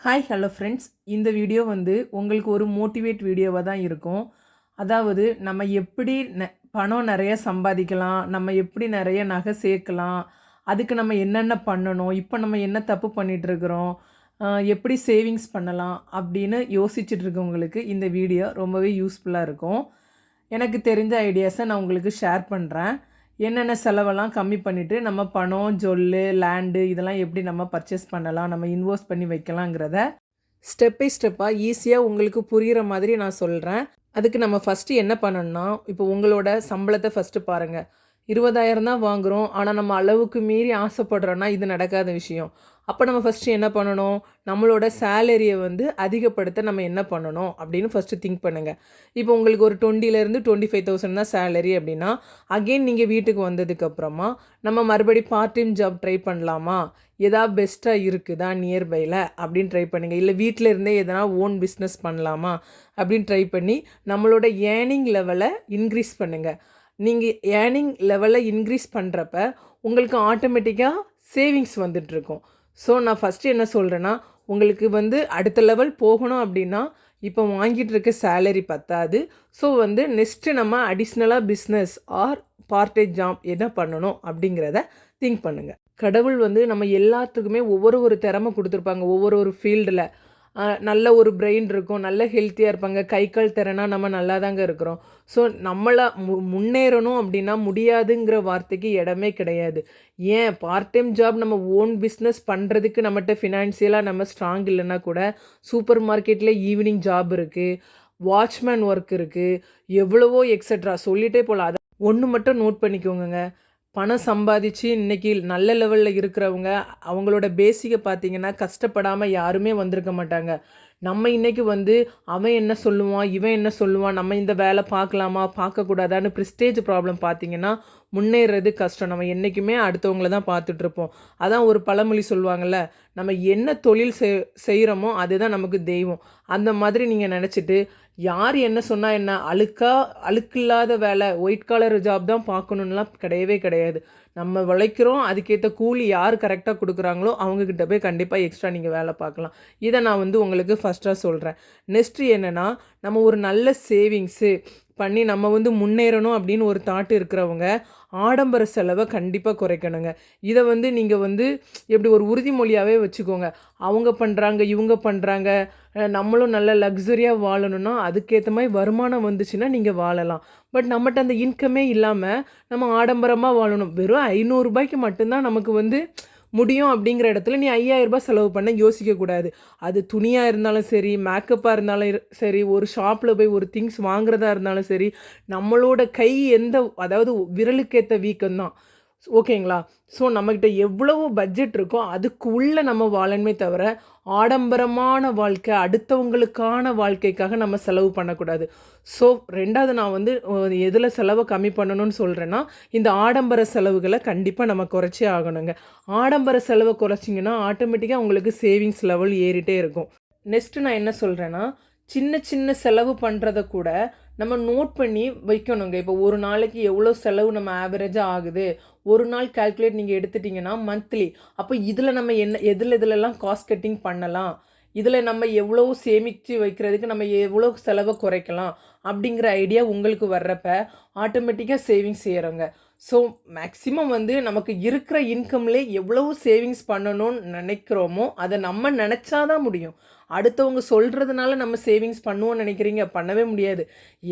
Hi hello friends. இந்த video உங்களுக்கு ஒரு மோட்டிவேட் வீடியோவாக தான் இருக்கும். அதாவது நம்ம எப்படி பணம் நிறைய சம்பாதிக்கலாம், நம்ம எப்படி நிறைய நகை சேர்க்கலாம், அதுக்கு நம்ம என்னென்ன பண்ணணும், இப்போ நம்ம என்ன தப்பு பண்ணிகிட்ருக்குறோம், எப்படி சேவிங்ஸ் பண்ணலாம் அப்படின்னு யோசிச்சுட்டு இருக்கவங்களுக்கு இந்த வீடியோ ரொம்பவே யூஸ்ஃபுல்லாக இருக்கும். எனக்கு தெரிஞ்ச ஐடியாஸை நான் உங்களுக்கு ஷேர் பண்ணுறேன். என்னென்ன செலவெல்லாம் கம்மி பண்ணிவிட்டு நம்ம பணம், ஜொல்லு, லேண்டு இதெல்லாம் எப்படி நம்ம பர்ச்சேஸ் பண்ணலாம், நம்ம இன்வெஸ்ட் பண்ணி வைக்கலாங்கிறத ஸ்டெப் பை ஸ்டெப்பாக ஈஸியாக உங்களுக்கு புரிகிற மாதிரி நான் சொல்கிறேன். அதுக்கு நம்ம ஃபஸ்ட்டு என்ன பண்ணணும்னா, இப்போ உங்களோட சம்பளத்தை ஃபஸ்ட்டு பாருங்கள். 20,000 தான் வாங்குகிறோம், ஆனால் நம்ம அளவுக்கு மீறி ஆசைப்படுறோன்னா இது நடக்காத விஷயம். அப்போ நம்ம ஃபஸ்ட்டு என்ன பண்ணணும், நம்மளோட சேலரியை அதிகப்படுத்த நம்ம என்ன பண்ணணும் அப்படின்னு ஃபஸ்ட்டு திங்க் பண்ணுங்கள். இப்போ உங்களுக்கு ஒரு 20,000 25,000 தான் சேலரி அப்படின்னா, அகெயின் நீங்கள் வீட்டுக்கு வந்ததுக்கப்புறமா நம்ம மறுபடி பார்ட் டைம் ஜாப் ட்ரை பண்ணலாமா, எதாவது பெஸ்ட்டாக இருக்குதா நியர்பையில் அப்படின்னு ட்ரை பண்ணுங்கள். இல்லை வீட்டில் இருந்தே எதனா ஓன் பிஸ்னஸ் பண்ணலாமா அப்படின்னு ட்ரை பண்ணி நம்மளோட ஏர்னிங் லெவலை இன்க்ரீஸ் பண்ணுங்கள். நீங்கள் ஏர்னிங் லெவலை இன்க்ரீஸ் பண்ணுறப்ப உங்களுக்கு ஆட்டோமேட்டிக்காக சேவிங்ஸ் வந்துட்டுருக்கும். ஸோ நான் ஃபஸ்ட்டு என்ன சொல்கிறேன்னா, உங்களுக்கு அடுத்த லெவல் போகணும் அப்படின்னா இப்போ வாங்கிட்டு இருக்க சேலரி பத்தாது. ஸோ நெக்ஸ்ட்டு நம்ம அடிஷ்னலாக business are part time job என்ன பண்ணணும் அப்படிங்கிறத திங்க் பண்ணுங்கள். கடவுள் நம்ம எல்லாத்துக்குமே ஒவ்வொரு திறமை கொடுத்துருப்பாங்க. ஒவ்வொரு ஃபீல்டில் நல்ல ஒரு பிரெயின் இருக்கும், நல்ல ஹெல்த்தியாக இருப்பாங்க, கை கால் திறனாக நம்ம நல்லா தாங்க இருக்கிறோம். ஸோ நம்மளை முன்னேறணும் அப்படின்னா முடியாதுங்கிற வார்த்தைக்கு இடமே கிடையாது. ஏன் பார்ட் டைம் ஜாப் நம்ம ஓன் பிஸ்னஸ் பண்ணுறதுக்கு நம்மகிட்ட ஃபினான்ஷியலாக நம்ம ஸ்ட்ராங் இல்லைன்னா கூட சூப்பர் மார்க்கெட்டில் ஈவினிங் ஜாப் இருக்குது, வாட்ச்மேன் ஒர்க் இருக்குது, எவ்வளவோ எக்ஸட்ரா சொல்லிகிட்டே போகலாம். அதை ஒன்று மட்டும் நோட் பண்ணிக்கோங்க. பணம் சம்பாதிச்சு இன்றைக்கி நல்ல லெவலில் இருக்கிறவங்க அவங்களோட பேசிக்கை பார்த்திங்கன்னா கஷ்டப்படாமல் யாருமே வந்திருக்க மாட்டாங்க. நம்ம இன்றைக்கி அவன் என்ன சொல்லுவான், இவன் என்ன சொல்லுவான், நம்ம இந்த வேலை பார்க்கலாமா பார்க்கக்கூடாதான்னு ப்ரிஸ்டேஜ் ப்ராப்ளம் பார்த்திங்கன்னா முன்னேறது கஷ்டம். நம்ம என்றைக்குமே அடுத்தவங்கள தான் பார்த்துட்ருப்போம். அதான் ஒரு பழமொழி சொல்லுவாங்கள்ல, நம்ம என்ன தொழில் செய்கிறோமோ அதுதான் நமக்கு தெய்வம். அந்த மாதிரி நீங்கள் நினச்சிட்டு யார் என்ன சொன்னால் என்ன, அழுக்கில்லாத வேலை ஒயிட் காலர் ஜாப் தான் பார்க்கணுன்னுலாம் கிடையவே கிடையாது. நம்ம உழைக்கிறோம், அதுக்கேற்ற கூலி யார் கரெக்டாக கொடுக்குறாங்களோ அவங்கக்கிட்ட போய் கண்டிப்பாக எக்ஸ்ட்ரா நீங்கள் வேலை பார்க்கலாம். இதை நான் உங்களுக்கு ஃபஸ்ட்டாக சொல்கிறேன். நெக்ஸ்ட்டு என்னென்னா, நம்ம ஒரு நல்ல சேவிங்ஸு பண்ணி நம்ம முன்னேறணும் அப்படின்னு ஒரு தாட் இருக்கிறவங்க ஆடம்பர செலவை கண்டிப்பாக குறைக்கணுங்க. இதை நீங்கள் எப்படி ஒரு உறுதிமொழியாகவே வச்சுக்கோங்க. அவங்க பண்ணுறாங்க, இவங்க பண்ணுறாங்க, நம்மளும் நல்ல லக்ஸரியாக வாழணும்னா அதுக்கேற்ற மாதிரி வருமானம் வந்துச்சுன்னா நீங்கள் வாழலாம். பட் நம்மகிட்ட அந்த இன்கமே இல்லாமல் நம்ம ஆடம்பரமாக வாழணும், வெறும் 500 ரூபாய்க்கு மட்டும்தான் நமக்கு முடியும் அப்படிங்கிற இடத்துல நீ 5,000 ரூபாய் செலவு பண்ண யோசிக்கக்கூடாது. அது துணியாக இருந்தாலும் சரி, மேக்கப்பாக இருந்தாலும் சரி, ஒரு ஷாப்பில் போய் ஒரு திங்ஸ் வாங்குறதா இருந்தாலும் சரி, நம்மளோட கை அதாவது விரலுக்கேற்ற வீக்கம்தான். ஓகேங்களா? ஸோ நம்மக்கிட்ட எவ்வளவு பட்ஜெட் இருக்கோ அதுக்கு உள்ளே நம்ம வாழணுமே தவிர ஆடம்பரமான வாழ்க்கை, அடுத்தவங்களுக்கான வாழ்க்கைக்காக நம்ம செலவு பண்ணக்கூடாது. ஸோ 2வது நான் எதில் செலவை கம்மி பண்ணணும்னு சொல்கிறேன்னா, இந்த ஆடம்பர செலவுகளை கண்டிப்பாக நம்ம குறைச்சே ஆகணுங்க. ஆடம்பர செலவை குறைச்சிங்கன்னா ஆட்டோமேட்டிக்காக உங்களுக்கு சேவிங்ஸ் லெவல் ஏறிட்டே இருக்கும். நெக்ஸ்ட்டு நான் என்ன சொல்கிறேன்னா, சின்ன சின்ன செலவு பண்ணுறத கூட நம்ம நோட் பண்ணி வைக்கணுங்க. இப்போ ஒரு நாளைக்கு எவ்வளோ செலவு நம்ம ஆவரேஜாக ஆகுது, ஒரு நாள் கால்குலேட் நீங்கள் எடுத்துட்டிங்கன்னா மந்த்லி, அப்போ இதில் நம்ம எதிலெல்லாம் காஸ்ட் கட்டிங் பண்ணலாம், இதில் நம்ம எவ்வளோ சேமித்து வைக்கிறதுக்கு நம்ம எவ்வளோ செலவை குறைக்கலாம் அப்படிங்கிற ஐடியா உங்களுக்கு வர்றப்ப ஆட்டோமேட்டிக்காக சேவிங்ஸ் செய்கிறோங்க. ஸோ மேக்ஸிமம் நமக்கு இருக்கிற இன்கம்லே எவ்வளவு சேவிங்ஸ் பண்ணணும்னு நினைக்கிறோமோ அதை நம்ம நினச்சாதான் முடியும். அடுத்தவங்க சொல்கிறதுனால நம்ம சேவிங்ஸ் பண்ணுவோன்னு நினைக்கிறீங்க, பண்ணவே முடியாது.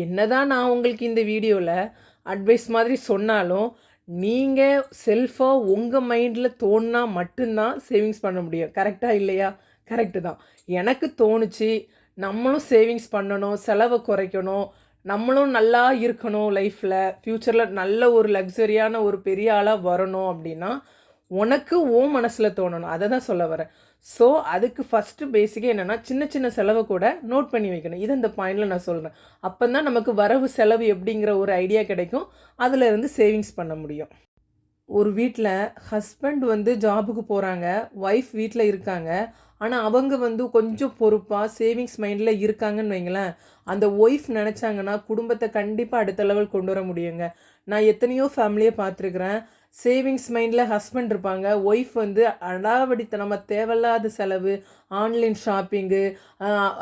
என்னதான் நான் உங்களுக்கு இந்த வீடியோவில் அட்வைஸ் மாதிரி சொன்னாலும் நீங்கள் செல்ஃபாக உங்கள் மைண்டில் தோணுனா மட்டும்தான் சேவிங்ஸ் பண்ண முடியும். கரெக்டாக இல்லையா? கரெக்டு தான். எனக்கு தோணுச்சு நம்மளும் சேவிங்ஸ் பண்ணணும், செலவை குறைக்கணும், நம்மளும் நல்லா இருக்கணும், லைஃப்பில் ஃப்யூச்சரில் நல்ல ஒரு லக்ஸரியான ஒரு பெரிய ஆளாக வரணும் அப்படின்னா உனக்கு மனசில் தோணணும். அதை தான் சொல்ல வரேன். ஸோ அதுக்கு ஃபஸ்ட்டு பேசிக்காக என்னென்னா, சின்ன சின்ன செலவை கூட நோட் பண்ணி வைக்கணும். இது இந்த பாயிண்டில் நான் சொல்கிறேன். அப்போ தான் நமக்கு வரவு செலவு எப்படிங்கிற ஒரு ஐடியா கிடைக்கும், அதில் இருந்து சேவிங்ஸ் பண்ண முடியும். ஒரு வீட்டில் ஹஸ்பண்ட் ஜாபுக்கு போகிறாங்க, ஒய்ஃப் வீட்டில் இருக்காங்க. ஆனால் அவங்க கொஞ்சம் பொறுப்பாக சேவிங்ஸ் மைண்டில் இருக்காங்கன்னு வைங்களேன், அந்த ஒய்ஃப் நினச்சாங்கன்னா குடும்பத்தை கண்டிப்பாக அடுத்த லெவல் கொண்டு வர முடியுங்க. நான் எத்தனையோ ஃபேமிலியை பார்த்துருக்குறேன். சேவிங்ஸ் மைண்டில் ஹஸ்பண்ட் இருப்பாங்க, ஒய்ஃப் வந்து அடாவடித்தனமாக தேவையில்லாத செலவு, ஆன்லைன் ஷாப்பிங்கு,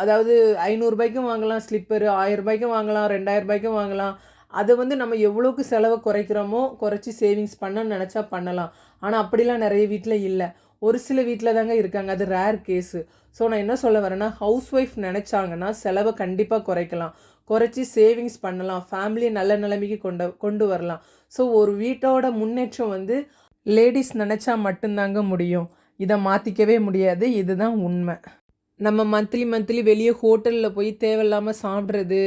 அதாவது ரூ. 500க்கும் வாங்கலாம் ஸ்லிப்பரு, ரூ. 1000க்கும் வாங்கலாம், ரூ. 2000க்கும் வாங்கலாம். அதை வந்து நம்ம எவ்வளோக்கு செலவை குறைக்கிறோமோ குறைச்சி சேவிங்ஸ் பண்ணணும்னு நினச்சா பண்ணலாம். ஆனால் அப்படிலாம் நிறைய வீட்டில் இல்லை. ஒரு சில வீட்டில் தாங்க இருக்காங்க, அது ரேர் கேஸு. ஸோ நான் என்ன சொல்ல வரேன்னா, ஹவுஸ் ஒய்ஃப் நினச்சாங்கன்னா செலவை கண்டிப்பாக குறைக்கலாம், குறைச்சி சேவிங்ஸ் பண்ணலாம், ஃபேமிலியை நல்ல நிலைமைக்கு கொண்டு வரலாம். ஸோ ஒரு வீட்டோட முன்னேற்றம் வந்து லேடிஸ் நினச்சா மட்டும்தாங்க முடியும். இதை மாற்றிக்கவே முடியாது. இதுதான் உண்மை. நம்ம மந்த்லி வெளியே ஹோட்டலில் போய் தேவையில்லாமல் சாப்பிட்றது,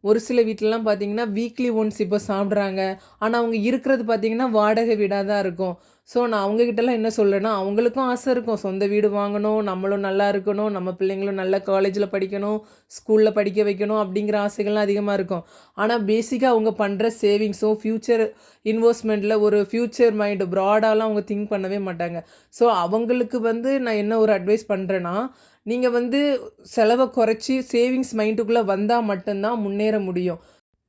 ஒரு சில வீட்டிலலாம் பார்த்தீங்கன்னா வீக்லி ஒன்ஸ் இப்போ சாப்பிட்றாங்க. ஆனால் அவங்க இருக்கிறது பார்த்தீங்கன்னா வாடகை வீடாக தான் இருக்கும். ஸோ நான் அவங்கக்கிட்டலாம் என்ன சொல்கிறேன்னா, அவங்களுக்கும் ஆசை இருக்கும் சொந்த வீடு வாங்கணும், நம்மளும் நல்லா இருக்கணும், நம்ம பிள்ளைங்களும் நல்ல காலேஜில் படிக்கணும், ஸ்கூலில் படிக்க வைக்கணும் அப்படிங்கிற ஆசைகள்லாம் அதிகமாக இருக்கும். ஆனால் பேசிக்காக அவங்க பண்ணுற சேவிங்ஸும் ஃப்யூச்சர் இன்வெஸ்ட்மெண்ட்டில் ஒரு ஃப்யூச்சர் மைண்டு ப்ராடாலாம் அவங்க திங்க் பண்ணவே மாட்டாங்க. ஸோ அவங்களுக்கு வந்து நான் என்ன ஒரு அட்வைஸ் பண்ணுறேன்னா, நீங்கள் வந்து செலவை குறைச்சி சேவிங்ஸ் மைண்டுக்குள்ளே வந்தால் மட்டும்தான் முன்னேற முடியும்.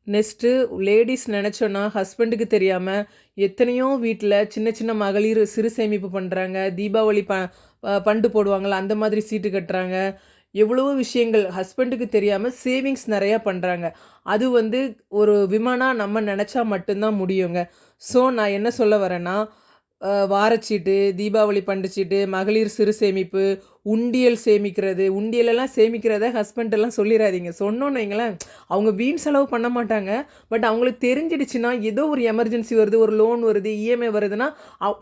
நெக்ஸ்ட்டு லேடீஸ் நினச்சோன்னா ஹஸ்பண்டுக்கு தெரியாமல் எத்தனையோ வீட்டில் சின்ன சின்ன மகளிர் சிறு சேமிப்பு பண்ணுறாங்க. தீபாவளி பண்டு போடுவாங்கள்ல, அந்த மாதிரி சீட்டு கட்டுறாங்க. எவ்வளவோ விஷயங்கள் ஹஸ்பண்டுக்கு தெரியாமல் சேவிங்ஸ் நிறையா பண்ணுறாங்க. அது வந்து ஒரு விமனாக நம்ம நினச்சா மட்டும்தான் முடியுங்க. ஸோ நான் என்ன சொல்ல வரேன்னா, வாரச்சீட்டு, தீபாவளி பண்டுச்சீட்டு, மகளிர் சிறு சேமிப்பு, உண்டியல் சேமிக்கிறது, உண்டியலெல்லாம் சேமிக்கிறத ஹஸ்பண்டெல்லாம் சொல்லிடாதீங்க. சொன்னோன்னு வைங்களேன், அவங்க வீண் செலவு பண்ண மாட்டாங்க. பட் அவங்களுக்கு தெரிஞ்சிடுச்சுன்னா, ஏதோ ஒரு எமர்ஜென்சி வருது, ஒரு லோன் வருது, இஎம்ஐ வருதுன்னா,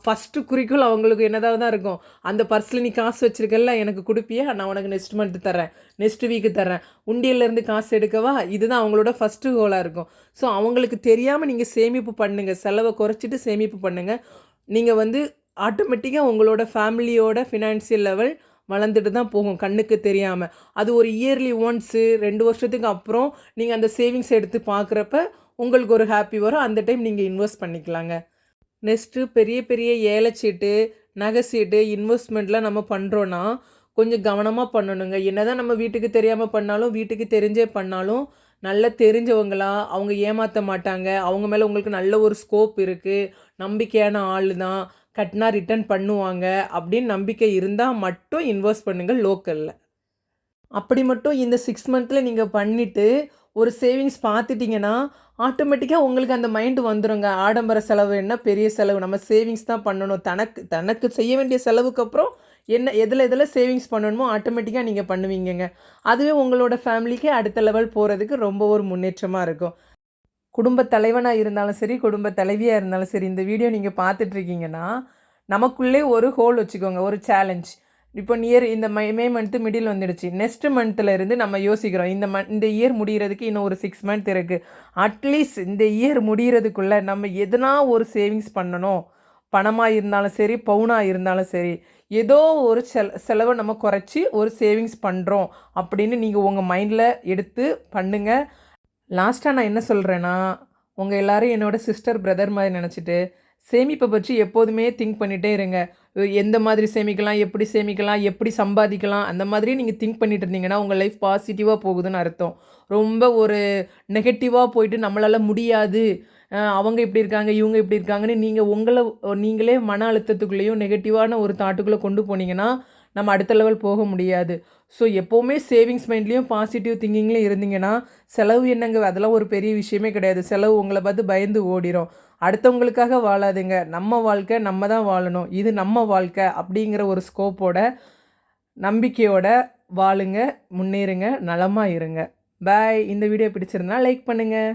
ஃபஸ்ட்டு குறிக்கோள் அவங்களுக்கு என்னதாக தான் இருக்கும், அந்த பர்ஸில் நீ காசு வச்சுருக்கல, எனக்கு கொடுப்பியா, நான் உனக்கு நெக்ஸ்ட் மந்த்து தரேன், நெக்ஸ்ட் வீக்கு தரேன், உண்டியல்லேருந்து காசு எடுக்கவா, இதுதான் அவங்களோட ஃபஸ்ட்டு கோலாக இருக்கும். ஸோ அவங்களுக்கு தெரியாமல் நீங்கள் சேமிப்பு பண்ணுங்கள், செலவை குறைச்சிட்டு சேமிப்பு பண்ணுங்கள். நீங்கள் வந்து ஆட்டோமேட்டிக்காக உங்களோட ஃபேமிலியோட ஃபினான்ஷியல் லெவல் வளர்ந்துட்டு தான் போகும் கண்ணுக்கு தெரியாமல். அது ஒரு இயர்லி ஒன்ஸு 2 வருஷத்துக்கு அப்புறம் நீங்கள் அந்த சேவிங்ஸ் எடுத்து பார்க்குறப்ப உங்களுக்கு ஒரு ஹாப்பி வரும். அந்த டைம் நீங்கள் இன்வெஸ்ட் பண்ணிக்கலாங்க. நெக்ஸ்ட்டு பெரிய பெரிய ஏலச்சீட்டு, நகை சீட்டு, இன்வெஸ்ட்மெண்ட்லாம் நம்ம பண்ணுறோன்னா கொஞ்சம் கவனமாக பண்ணணுங்க. என்னதான் நம்ம வீட்டுக்கு தெரியாமல் பண்ணாலும், வீட்டுக்கு தெரிஞ்சே பண்ணாலும், நல்ல தெரிஞ்சவங்களா, அவங்க ஏமாற்ற மாட்டாங்க, அவங்க மேலே உங்களுக்கு நல்ல ஒரு ஸ்கோப் இருக்குது, நம்பிக்கையான ஆள் தான், கட்டினா ரிட்டர்ன் பண்ணுவாங்க அப்படின்னு நம்பிக்கை இருந்தால் மட்டும் இன்வெஸ்ட் பண்ணுங்கள் லோக்கலில். அப்படி மட்டும் இந்த 6 மந்த்தில் நீங்கள் பண்ணிவிட்டு ஒரு சேவிங்ஸ் பார்த்துட்டிங்கன்னா, ஆட்டோமேட்டிக்காக உங்களுக்கு அந்த மைண்டு வந்துடுங்க. ஆடம்பர செலவு என்ன, பெரிய செலவு, நம்ம சேவிங்ஸ் தான் பண்ணணும். தனக்கு செய்ய வேண்டிய செலவுக்கு அப்புறம் எதில் சேவிங்ஸ் பண்ணணுமோ ஆட்டோமேட்டிக்காக நீங்கள் பண்ணுவீங்கங்க. அதுவே உங்களோட ஃபேமிலிக்கு அடுத்த லெவல் போகிறதுக்கு ரொம்ப ஒரு முன்னேற்றமாக இருக்கும். குடும்ப தலைவனாக இருந்தாலும் சரி, குடும்ப தலைவியாக இருந்தாலும் சரி, இந்த வீடியோ நீங்கள் பார்த்துட்ருக்கீங்கன்னா, நமக்குள்ளே ஒரு ஹோல் வச்சுக்கோங்க, ஒரு சேலஞ்ச். இப்போ இந்த மே மந்த்து மிடில் வந்துடுச்சு. நெக்ஸ்ட் மந்த்தில் இருந்து நம்ம யோசிக்கிறோம், இந்த இயர் முடிகிறதுக்கு இன்னும் ஒரு 6 மந்த் இருக்குது. அட்லீஸ்ட் இந்த இயர் முடிகிறதுக்குள்ளே நம்ம எதுனா ஒரு சேவிங்ஸ் பண்ணணும். பணமாக இருந்தாலும் சரி, பவுனாக இருந்தாலும் சரி, ஏதோ ஒரு செலவை நம்ம குறைச்சி ஒரு சேவிங்ஸ் பண்ணுறோம் அப்படின்னு நீங்கள் உங்கள் மைண்டில் எடுத்து பண்ணுங்கள். லாஸ்ட்டாக நான் என்ன சொல்கிறேன்னா, உங்கள் எல்லோரும் என்னோடய சிஸ்டர், பிரதர் மாதிரி நினச்சிட்டு சேமிப்பை பற்றி எப்போதுமே திங்க் பண்ணிகிட்டே இருங்க. எந்த மாதிரி சேமிக்கலாம், எப்படி சம்பாதிக்கலாம், அந்த மாதிரி நீங்கள் திங்க் பண்ணிட்டு இருந்தீங்கன்னா உங்கள் லைஃப் பாசிட்டிவாக போகுதுன்னு அர்த்தம். ரொம்ப ஒரு நெகட்டிவாக போயிட்டு நம்மளால் முடியாது, அவங்க இப்படி இருக்காங்க, இவங்க இப்படி இருக்காங்கன்னு நீங்களே மன அழுத்தத்துக்குள்ளேயும் நெகட்டிவான ஒரு தாட்டுக்குள்ளே கொண்டு போனீங்கன்னா நம்ம அடுத்த லெவல் போக முடியாது. ஸோ எப்போவுமே சேவிங்ஸ் மைண்ட்லேயும் பாசிட்டிவ் திங்கிங்லேயும் இருந்தீங்கன்னா, செலவு என்னங்க, அதெல்லாம் ஒரு பெரிய விஷயமே கிடையாது. செலவு உங்களை பார்த்து பயந்து ஓடிடும். அடுத்தவங்களுக்காக வாழாதுங்க, நம்ம வாழ்க்கை நம்ம தான் வாழணும், இது நம்ம வாழ்க்கை அப்படிங்கிற ஒரு ஸ்கோப்போட நம்பிக்கையோட வாழுங்க, முன்னேறுங்க, நலமாக இருங்க. பாய். இந்த வீடியோ பிடிச்சிருந்தா லைக் பண்ணுங்கள்.